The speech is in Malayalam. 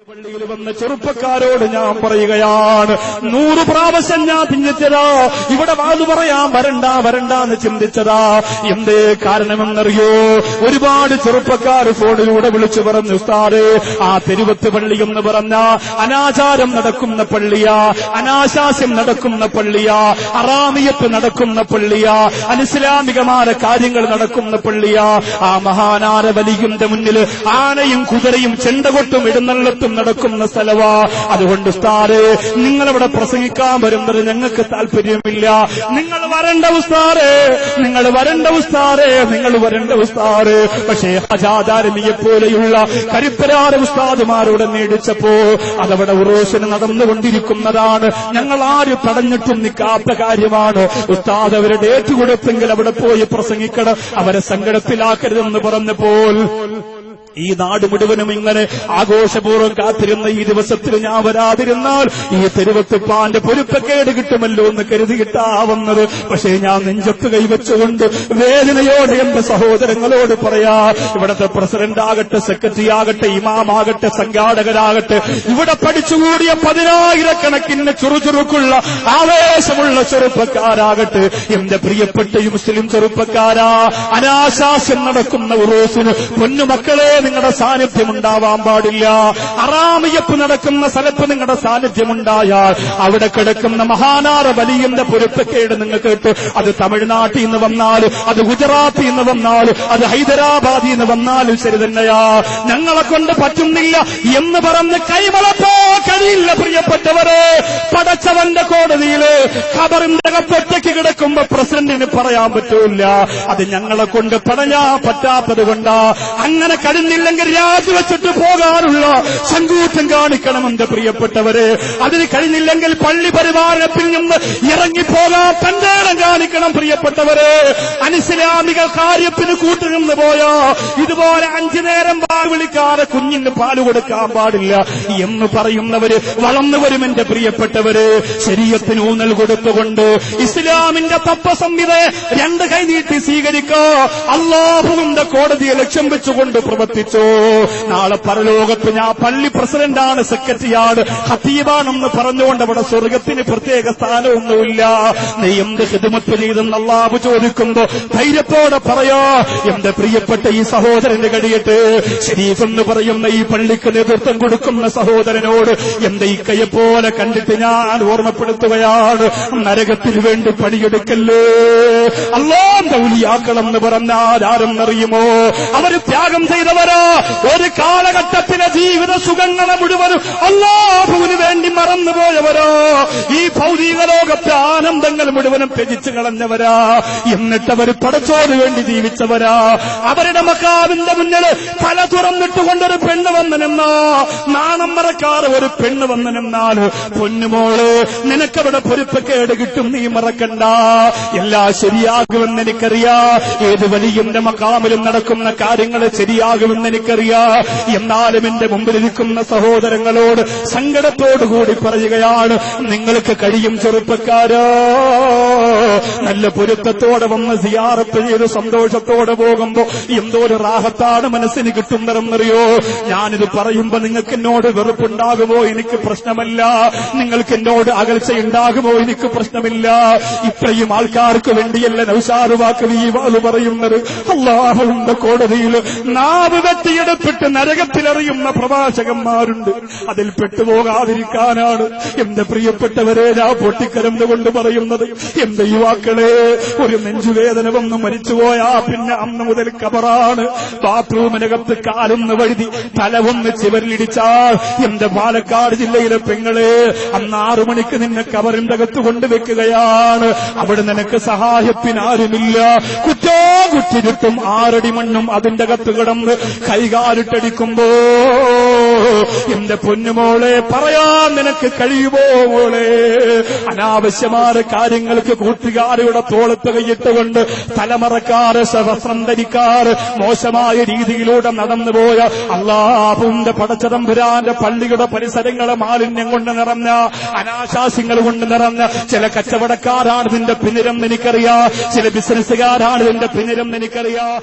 പള്ളിയിൽ വന്ന ചെറുപ്പക്കാരോട് ഞാൻ പറയുകയാണ്, 100 പ്രാവശ്യം ഞാൻ ചിന്തിച്ചതാ ഇവിടെ വാതു പറയാൻ വരണ്ടാന്ന് ചിന്തിച്ചതാ. എന്തേ കാരണമെന്നറിയോ? ഒരുപാട് ചെറുപ്പക്കാർ ഫോണിലൂടെ വിളിച്ചു പറഞ്ഞു, ഉസ്താദേ, ആ തെരുവത്ത് പള്ളി എന്ന് പറഞ്ഞ അനാചാരം നടക്കുന്ന പള്ളിയാ, അനാശാസ്യം നടക്കുന്ന പള്ളിയാ, അറാമിയത്ത് നടക്കുന്ന പള്ളിയാ, അനിസ്ലാമികമായ കാര്യങ്ങൾ നടക്കുന്ന പള്ളിയാ. ആ മഹാനാര വലിയുടെ മുന്നിൽ ആനയും കുതിരയും ചെണ്ടകൊട്ടും ഇടുന്നള്ളത്തും നടക്കുന്ന സ്ഥലവാ. അതുകൊണ്ട് ഉസ്താദേ, നിങ്ങളവിടെ പ്രസംഗിക്കാൻ വരുന്നത് ഞങ്ങൾക്ക് താല്പര്യമില്ല. നിങ്ങൾ വരണ്ട ഉസ്താദേ, നിങ്ങൾ വരണ്ട ഉസ്താദേ, നിങ്ങൾ വരണ്ട ഉസ്താദേ. പക്ഷേ ഹജാദാരമിയെ പോലെയുള്ള കരുപ്പരാര ഉസ്താദുമാരോട് മേടിച്ചപ്പോ അതവിടെ ഉറോസിന് നടന്നുകൊണ്ടിരിക്കുന്നതാണ്. ഞങ്ങൾ ആരും തടഞ്ഞിട്ടും നിൽക്കാത്ത കാര്യമാണ്. ഉസ്താദ് അവരെ ഡേറ്റ് കൊടുത്തെങ്കിൽ അവിടെ പോയി പ്രസംഗിക്കണം, അവരെ സങ്കടത്തിലാക്കരുതെന്ന് പറഞ്ഞപ്പോൾ ഈ നാട് മുഴുവനും ഇങ്ങനെ ആഘോഷപൂർവ്വം കാത്തിരുന്ന ഈ ദിവസത്തിൽ ഞാൻ വരാതിരുന്നാൽ ഈ തെരുവത്തുപ്പാന്റെ പൊരുപ്പക്കേട് കിട്ടുമല്ലോ എന്ന് കരുതിയിട്ടാവുന്നത്. പക്ഷേ ഞാൻ നെഞ്ചത്ത് കൈവച്ചുകൊണ്ട് വേദനയോടെ എന്റെ സഹോദരങ്ങളോട് പറയാ, ഇവിടത്തെ പ്രസിഡന്റ് ആകട്ടെ, സെക്രട്ടറി ആകട്ടെ, ഇമാമാകട്ടെ, സംഘാടകരാകട്ടെ, ഇവിടെ പഠിച്ചുകൂടിയ 10,000-കണക്കിന് ചുറുചുറുക്കുള്ള ആവേശമുള്ള ചെറുപ്പക്കാരാകട്ടെ, എന്റെ പ്രിയപ്പെട്ട മുസ്ലിം ചെറുപ്പക്കാരാ, അനാശാസ്യം നടക്കുന്ന ഉറൂസിന് പൊന്നുമക്കളെ നിങ്ങളുടെ സാന്നിധ്യം ഉണ്ടാവാൻ പാടില്ല. അറാമിയപ്പ് നടക്കുന്ന സ്ഥലത്ത് നിങ്ങളുടെ സാന്നിധ്യം ഉണ്ടായാൽ അവിടെ കിടക്കുന്ന മഹാനാറ വലിയന്റെ പൊരുത്തക്കേട് നിങ്ങൾ കേട്ട്, അത് തമിഴ്നാട്ടിൽ നിന്ന് വന്നാലും, അത് ഗുജറാത്തിൽ നിന്ന് വന്നാലും, അത് ഹൈദരാബാദിൽ നിന്ന് വന്നാലും ശരി തന്നെയാ. ഞങ്ങളെ കൊണ്ട് പറ്റുന്നില്ല എന്ന് പറഞ്ഞ് കൈവളപ്പോ കഴിയില്ല. പ്രിയപ്പെട്ടവരെ, പടച്ചവന്റെ കോടതിയില് ഖബറിന്റെ അകത്തൊറ്റയ്ക്ക് കിടക്കുമ്പോ പ്രസിഡന്റിന് പറയാൻ പറ്റൂല, അത് ഞങ്ങളെ കൊണ്ട് തടയാൻ പറ്റാത്തത് കൊണ്ടാ. അങ്ങനെ കഴിഞ്ഞില്ലെങ്കിൽ രാജിവെച്ചിട്ട് പോകാനുള്ള സങ്കൂറ്റം കാണിക്കണം എന്റെ പ്രിയപ്പെട്ടവരെ. അതിന് കഴിഞ്ഞില്ലെങ്കിൽ പള്ളി പരിപാലനത്തിൽ നിന്ന് ഇറങ്ങിപ്പോകാൻ തന്റേടം കാണിക്കണം പ്രിയപ്പെട്ടവരെ. അനിസ്ലാമിക കാര്യത്തിന് കൂട്ടുനിന്ന് പോയാ ഇതുപോലെ 5 നേരം വാ വിളിക്കാതെ കുഞ്ഞിന് പാല് കൊടുക്കാൻ പാടില്ല എന്ന് പറയുന്നവര് വളർന്നു വരും എന്റെ പ്രിയപ്പെട്ടവര്. ശരീഅത്തിന് ഊന്നൽ കൊടുത്തുകൊണ്ട് ഇസ്ലാമിന്റെ തത്വസംഹിതയെ 2 കൈ നീട്ടി സ്വീകരിക്കോ, അല്ലാഹുവിന്റെ കോടതിയെ ലക്ഷ്യം വെച്ചുകൊണ്ട് പ്രവർത്തിച്ചോ. നാളെ പരലോകത്ത് ഞാൻ പള്ളി പ്രസിഡന്റാണ്, സെക്രട്ടറിയാണ്, ഖതീബാണെന്ന് പറഞ്ഞുകൊണ്ട് അവിടെ സ്വർഗത്തിന് പ്രത്യേക സ്ഥാനമൊന്നുമില്ല. നീ എന്ത് ഖിദ്മത്ത് ചെയ്തെന്ന് അല്ലാഹു ചോദിക്കുമ്പോ ധൈര്യത്തോടെ പറയാ, എന്റെ പ്രിയപ്പെട്ട ഈ സഹോദരന് കഴിയട്ടെ. ശരീഫ് എന്ന് പറയുന്ന ഈ പള്ളിക്ക് നേതൃത്വം കൊടുക്കുന്ന സഹോദരനോട് എന്റെ ഇക്കയെ പോലെ കണ്ടിട്ട് ഞാൻ ഓർമ്മപ്പെടുത്തുകയാണ്, നരകത്തിന് വേണ്ടി പണിയെടുക്കല്ലേ. അല്ലാഹുവിന്റെ ഔലിയാക്കൾ എന്ന് പറഞ്ഞാൽ ആരെന്നറിയുമോ? അവര് ത്യാഗം ചെയ്തവരാ. ഒരു കാലഘട്ടത്തിലെ ജീവിത സുഖങ്ങളെ മുഴുവനും അല്ലാഹുവിന് വേണ്ടി മറന്നുപോയവരാ. ഈ ഭൗതിക ലോകത്തെ ആനന്ദങ്ങൾ മുഴുവനും ത്യജിച്ചു കളഞ്ഞവരാ. എന്നിട്ടവർ പടച്ചോന് വേണ്ടി ജീവിച്ചവരാ. അവരുടെ മക്കാവിന്റെ മുന്നിൽ തല തുറന്നിട്ടുകൊണ്ടൊരു പെണ്ണ് വന്നനെന്നാ, നാണം മറക്കാറ് ഒരു പെണ്ണ് വന്നനെന്നാൽ, പൊന്നുമോള് നിനക്കവിടെ പൊരുത്തക്കേട് കിട്ടും, നീ മറക്കണ്ട, എല്ലാം ശരിയാകുമെന്ന് എനിക്കറിയാ. ഏത് വലിയന്റെ മക്കാമിലും നടക്കുന്ന കാര്യങ്ങൾ ശരിയാകുമെന്ന് എനിക്കറിയാ. എന്നാലും എന്റെ മുമ്പിലിരിക്കുന്ന സഹോദരങ്ങളോട് സങ്കടത്തോടുകൂടി പറയുകയാണ്, നിങ്ങൾക്ക് കഴിയും ചെറുപ്പക്കാരോ. നല്ല പൊരുത്തത്തോടെ വന്ന് സിയാറത്ത് ചെയ്ത് സന്തോഷത്തോടെ പോകുമ്പോ എന്തോ ഒരു റാഹത്താണ് മനസ്സിന് കിട്ടുന്നതെന്നറിയോ. ഞാനിത് പറയുമ്പോ നിങ്ങൾക്ക് എന്നോട് വെറുപ്പുണ്ടാകുമോ? എനിക്ക് പ്രശ്നമല്ല. നിങ്ങൾക്ക് എന്നോട് അകൽച്ചയുണ്ടാകുമോ? എനിക്ക് പ്രശ്നമില്ല. ഇത്രയും ആൾക്കാർക്ക് വേണ്ടിയല്ല നൗഷാദ് വാക്കവി വാല് പറയുന്നത്. അല്ലാഹുവിന്റെ കോടതിയിൽ നാവ് വെട്ടിയെടുത്തിട്ട് നരകത്തിലെറിയുന്ന പ്രവാചകന്മാരുണ്ട്. അതിൽ പെട്ടുപോകാതിരിക്കാനാണ് എന്റെ പ്രിയപ്പെട്ടവരെ ഞാൻ പൊട്ടിക്കരന്നുകൊണ്ട് പറയുന്നത്. എന്റെ യുവാക്കളെ, ഒരു നെഞ്ചുവേദന വന്ന് മരിച്ചുപോയാ പിന്നെ അന്ന് മുതൽ കബറാണ്. ബാത്റൂമിനകത്ത് കാലൊന്ന് വഴുതി തല ഒന്ന് ചിവരിലിടിച്ചാൽ എന്റെ പാലക്കാട് ജില്ലയിലെ പെങ്ങളെ, അന്ന് 6 മണിക്ക് നിന്നെ കബറിന്റെ അകത്ത് കൊണ്ടുവെക്കുകയാണ്. അവിടെ നിനക്ക് സഹായത്തിനാരുമില്ല. കുറ്റോ കുറ്റിരുട്ടും 6 അടി മണ്ണും അതിന്റെ അകത്ത് കിടന്ന് കൈകാലിട്ടടിക്കുമ്പോ എന്റെ പൊന്നുമോളെ, പറയാൻ നിനക്ക് കഴിയുമോ മോളെ? അനാവശ്യമായ കാര്യങ്ങൾക്ക് കൂട്ടുകാരുടെ തോളത്ത് കൈയിട്ടുകൊണ്ട് തലമറക്കാറ്, വസ്ത്രം ധരിക്കാറ്, മോശമായ രീതിയിലൂടെ നടന്നുപോയ അല്ലാഹുവിന്റെ പടച്ചതമ്പുരാന്റെ പള്ളിയുടെ പരിസരങ്ങളെ മാലിന്യം കൊണ്ട് നിറഞ്ഞ, അനാശാസ്യങ്ങൾ കൊണ്ട് നിറഞ്ഞ ചില കച്ചവടക്കാരാണ് ഇതിന്റെ പിന്നിലെന്ന് എനിക്കറിയാം. ചില ബിസിനസ്സുകാരാണ് ഇതിന്റെ പിന്നിലെന്ന് എനിക്കറിയാം.